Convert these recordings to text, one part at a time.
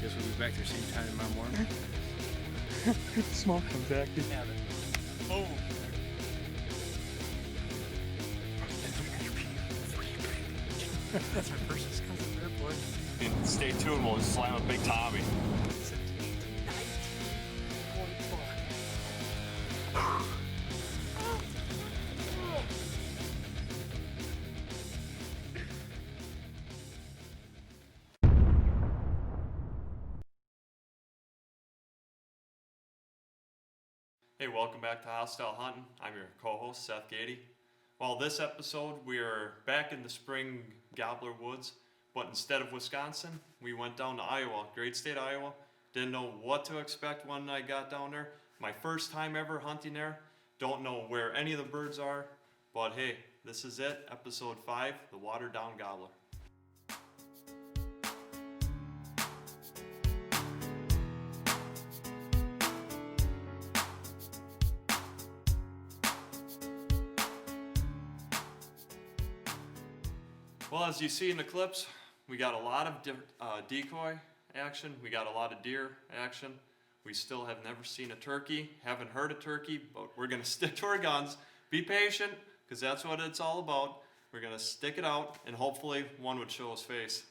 Guess we'll be back there same time tomorrow morning. Small comes back. Oh. That's our first discussion there, boy. And stay tuned, we'll slam a big Tommy. Hey, welcome back to Haastyle Hunting. I'm your co-host, Seth Gady. Well, this episode, we are back in the spring Gobbler woods, but instead of Wisconsin, we went down to Iowa, great state Iowa. Didn't know what to expect when I got down there. My first time ever hunting there. Don't know where any of the birds are, but hey, this is it, episode 5, the watered down Gobbler. Well, as you see in the clips, we got a lot of decoy action. We got a lot of deer action. We still have never seen a turkey, haven't heard a turkey, but we're going to stick to our guns. Be patient, because that's what it's all about. We're going to stick it out, and hopefully one would show his face.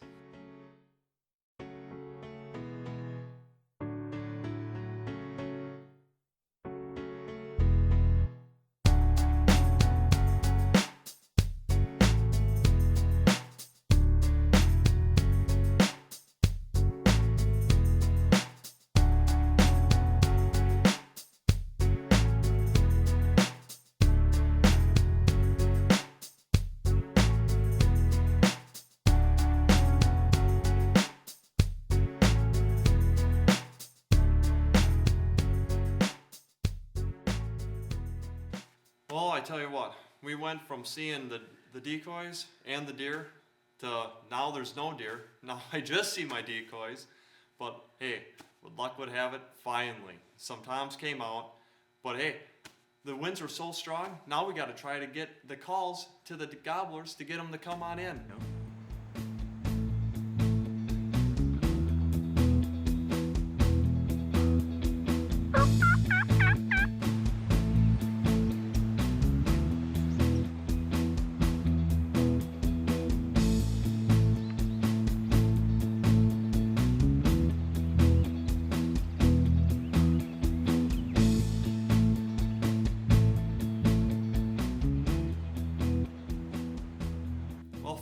Well, I tell you what, we went from seeing the decoys and the deer to now there's no deer. Now I just see my decoys, but hey, with luck would have it, finally, some toms came out. But hey, the winds were so strong, now we got to try to get the calls to the gobblers to get them to come on in.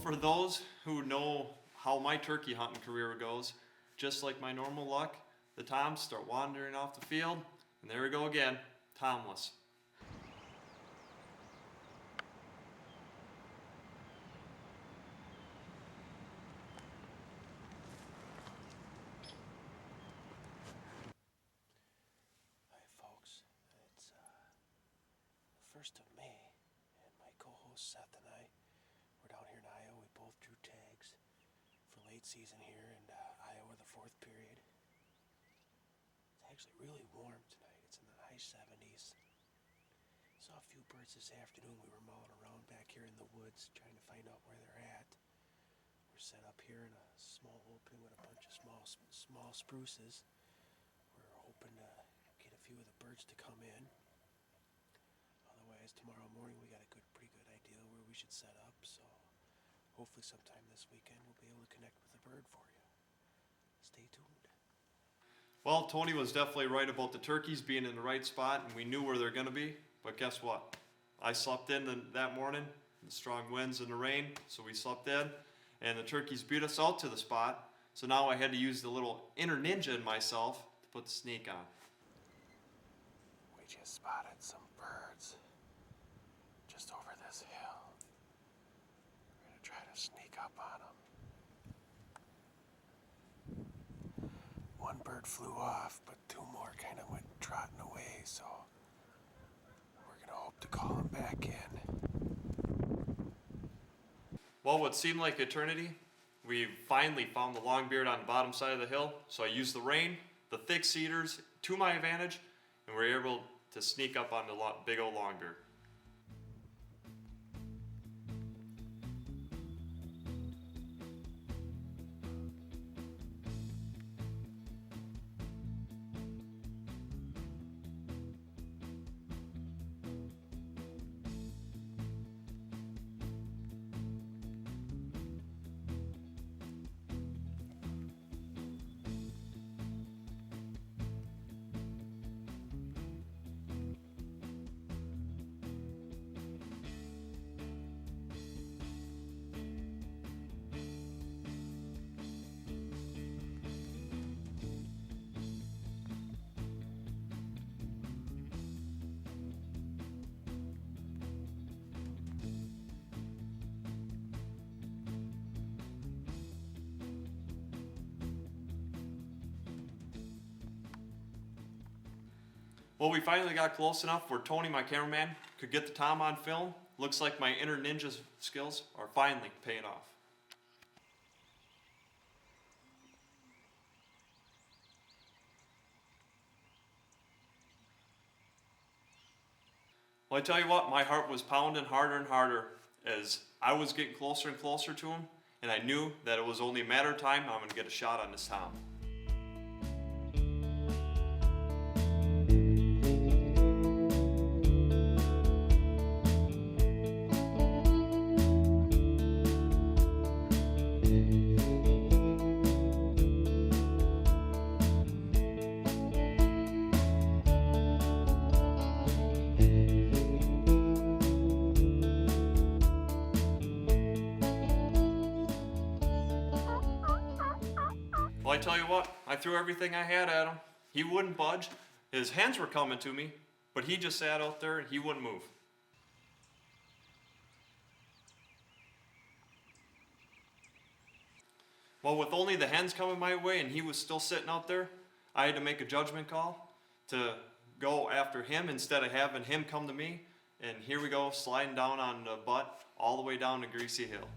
For those who know how my turkey hunting career goes, just like my normal luck, the toms start wandering off the field, and there we go again, tomless. Hi folks, it's the 1st of May, and my co-host Seth and I, we're down here in Iowa. We both drew tags for late season here in Iowa, the 4th period. It's actually really warm tonight. It's in the high 70s. Saw a few birds this afternoon. We were mulling around back here in the woods trying to find out where they're at. We're set up here in a small opening with a bunch of small spruces. We're hoping to get a few of the birds to come in. Otherwise, tomorrow morning we got a pretty good idea where we should set up. So hopefully sometime this weekend we'll be able to connect with a bird for you. Stay tuned. Well, Tony was definitely right about the turkeys being in the right spot, and we knew where they're going to be. But guess what? I slept in that morning, the strong winds and the rain, so we slept in, and the turkeys beat us out to the spot. So now I had to use the little inner ninja in myself to put the sneak on. We just spotted some birds just over this hill. We're going to try to sneak up on them. One bird flew off, but 2 more kind of went trotting away, so we're going to hope to call them back in. Well, what seemed like eternity, we finally found the longbeard on the bottom side of the hill, so I used the rain, the thick cedars to my advantage, and we were able to sneak up on the big old longbeard. Well, we finally got close enough where Tony, my cameraman, could get the tom on film. Looks like my inner ninja skills are finally paying off. Well, I tell you what, my heart was pounding harder and harder as I was getting closer and closer to him, and I knew that it was only a matter of time I'm going to get a shot on this tom. Well, I tell you what, I threw everything I had at him. He wouldn't budge. His hands were coming to me, but he just sat out there and he wouldn't move. Well, with only the hens coming my way and he was still sitting out there, I had to make a judgment call to go after him instead of having him come to me. And here we go, sliding down on the butt all the way down to Greasy Hill.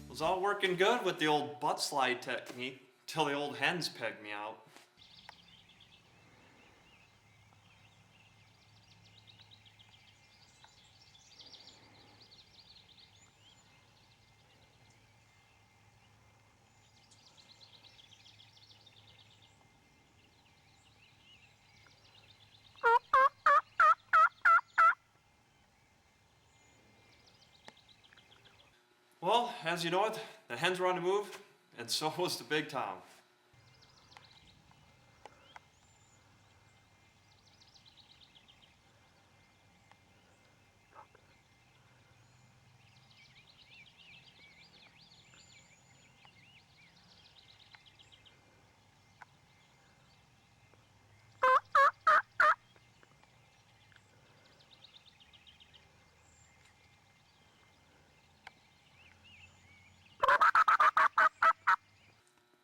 It was all working good with the old butt slide technique till the old hens pegged me out. Well, as you know it, the hens were on the move, and so was the big tom.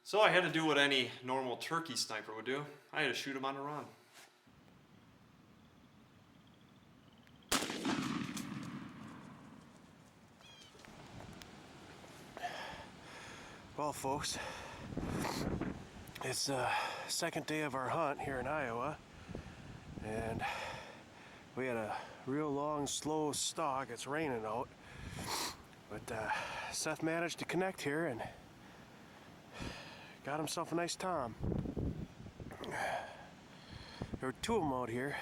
So I had to do what any normal turkey sniper would do. I had to shoot him on the run. Well, folks, it's the second day of our hunt here in Iowa, and we had a real long, slow stalk. It's raining out, but Seth managed to connect here and got himself a nice tom. There were two of them out here.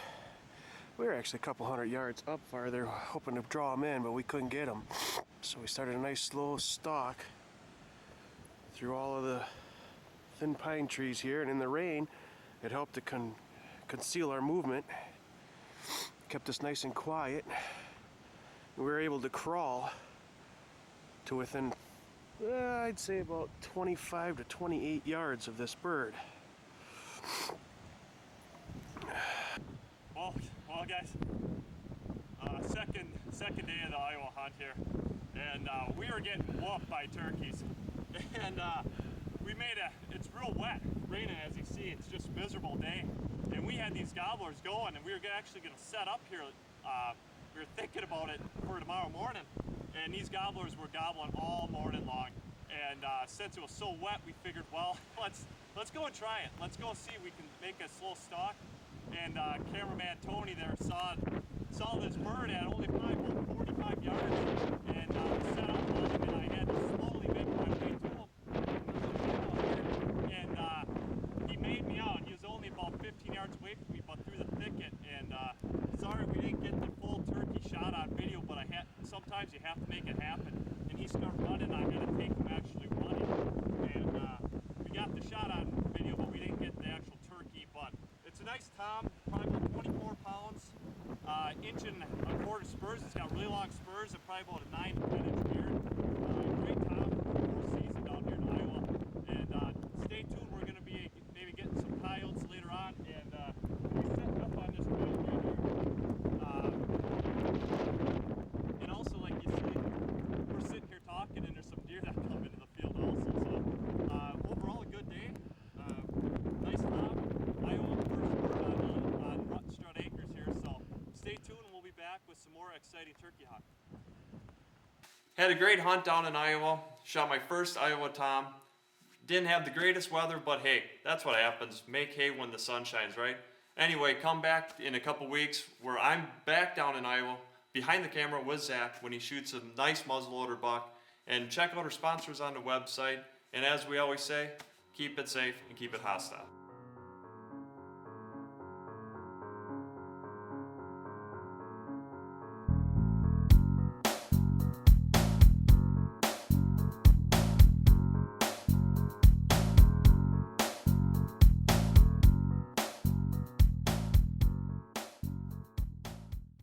We were actually a couple hundred yards up farther, hoping to draw them in, but we couldn't get them. So we started a nice slow stalk through all of the thin pine trees here, and in the rain, it helped to conceal our movement. Kept us nice and quiet. We were able to crawl to within I'd say about 25 to 28 yards of this bird. Well, guys, second day of the Iowa hunt here, and we were getting whooped by turkeys, and it's real wet, raining as you see. It's just a miserable day, and we had these gobblers going, and we were actually going to set up here. We were thinking about it for tomorrow morning, and these gobblers were gobbling all morning long. And since it was so wet, we figured, well, let's go and try it. Let's go see if we can make a slow stalk. And cameraman Tony there saw this bird at only probably about 45 yards, and set up on him, and I had to slowly make my way to him. And he made me out. He was only about 15 yards away from me, but through the thicket. And sorry we didn't get the full turkey shot on video, but sometimes you have to make it happen. And he started running, I had to take him actually running. And nice tom, probably about 24 pounds, inch and a quarter spurs. It's got really long spurs and probably about a 9 to 10 inch beard. Great tom for season down here in Iowa. And stay tuned. We're going to be maybe getting some coyotes later on, and we'll be setting up on this field right here. And also, like you see, we're sitting here talking, and there's some deer that come into the field also. So overall, a good day. Nice tom. Iowa first word on Strut Acres here. So stay tuned, and we'll be back with some more exciting turkey hunt. Had a great hunt down in Iowa. Shot my first Iowa tom. Didn't have the greatest weather, but hey, that's what happens. Make hay when the sun shines, right? Anyway, come back in a couple weeks where I'm back down in Iowa behind the camera with Zach when he shoots a nice muzzleloader buck. And check out our sponsors on the website. And as we always say, keep it safe and keep it hostile.